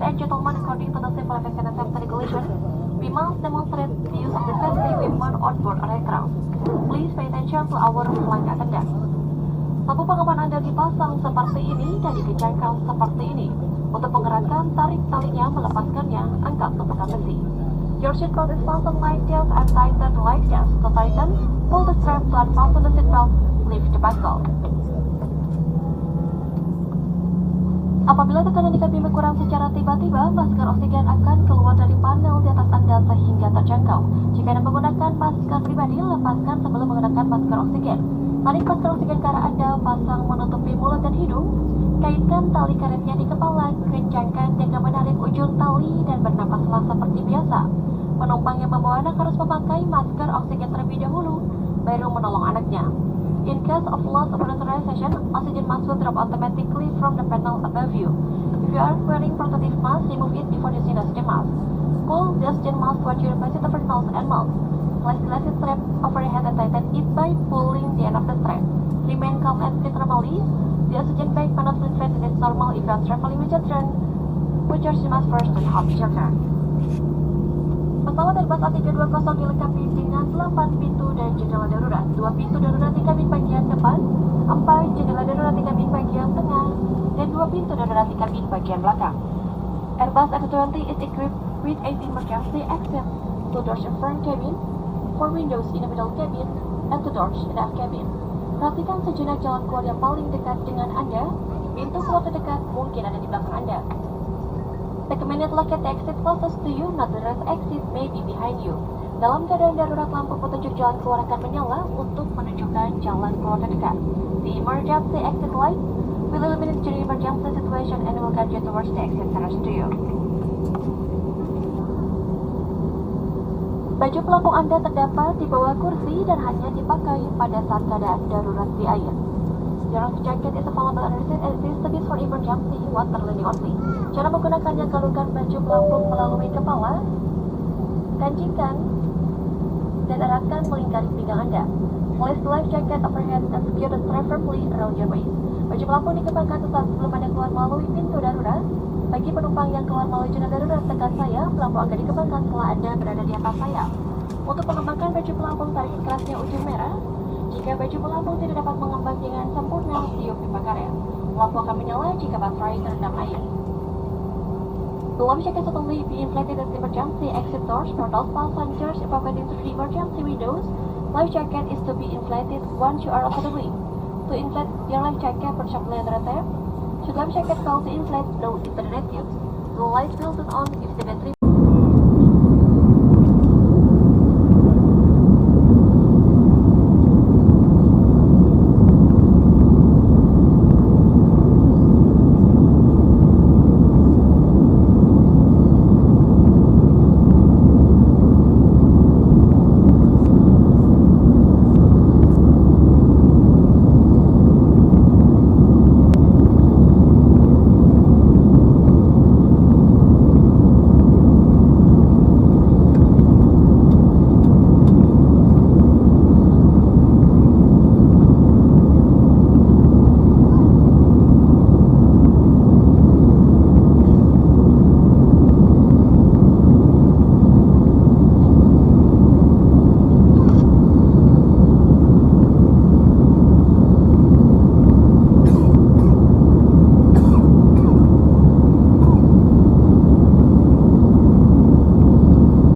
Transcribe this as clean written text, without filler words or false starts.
and gentlemen, according to the Civil Aviation and Safety Regulation, we must demonstrate the use of the safety equipment on board our aircraft. Please pay attention to our flight attendants. Lampu pengaman Anda dipasang seperti ini dan dikencangkan seperti ini. Untuk menggerakkan tarik talinya, melepaskannya, angkat tumpukan besi. Your seatbelt is fastened like this and tighten like this. To tighten, pull the strap to unfasten the seatbelt, lift the buckle. Apabila tekanan di kabin berkurang secara tiba-tiba, masker oksigen akan keluar dari panel di atas Anda sehingga terjangkau. Jika Anda menggunakan masker pribadi, lepaskan sebelum menggunakan masker oksigen. Tarik masker oksigen ke arah Anda, pasang menutupi mulut dan hidung. Kaitkan tali karetnya di kepala, kencangkan dengan menarik ujung tali dan bernapaslah seperti biasa. Penumpang yang membawa anak harus memakai masker oksigen terlebih dahulu, baru menolong anaknya. In case of loss of pressurization, oxygen mask will drop automatically from the panel above you. If you are wearing protective mask, remove it before using the oxygen mask. Pull the oxygen mask once you replace it over nose and mouth. Place the elastic strap over your head and tighten it by pulling the end of the strap. Remain calm and breathe normally. The oxygen bag cannot inflate and it's normal if you are traveling with children. Put your oxygen mask first and help children. Pesawat Airbus A320 dilengkapi dengan 8 pintu dan jendela darurat, 2 pintu darurat di kabin bagian depan, 4 jendela darurat di kabin bagian tengah, dan 2 pintu darurat di kabin bagian belakang. Airbus A320 is equipped with 8 emergency exits, 2 doors in front cabin, 4 windows in the middle cabin, and 2 doors in the aft cabin. Perhatikan sejenak jalan keluar yang paling dekat dengan Anda. Pintu keluar terdekat mungkin ada di belakang Anda. Take a minute look at the exit closest to you, not the rest exit may be behind you. Dalam keadaan darurat, lampu petunjuk jalan keluar akan menyala untuk menunjukkan jalan keluar terdekat. The emergency exit light will illuminate during emergency situation and will guide you towards the exit nearest to you. Baju pelampung Anda terdapat di bawah kursi dan hanya dipakai pada saat keadaan darurat di air. Your life jacket is available under seat and is to be for emergency water landing only. Cara menggunakannya, kalungkan baju pelampung melalui kepala, kancingkan, dan eratkan melingkari pinggang Anda. Place the life jacket overhead and secure the strap firmly around your waist. Baju pelampung dikembangkan sesaat sebelum Anda keluar melalui pintu darurat. Bagi penumpang yang keluar melalui jendela darurat, tekan sayap, pelampung akan dikembangkan setelah Anda berada di atas sayap. Untuk mengembangkan baju pelampung, tarik kerasnya ujung merah. Jika baju pelampung tidak dapat mengembang dengan sempurna, tiup pipa karet. Lampu akan menyala jika baterai terendam air. The life jacket should only be inflated at the emergency exit doors. For those passengers evacuated through the emergency windows, life jacket is to be inflated once you are over the wing. To inflate your life jacket, put sharply under the tape. Should life jacket fail to inflate, blow into the red tubes. The light will turn on if the battery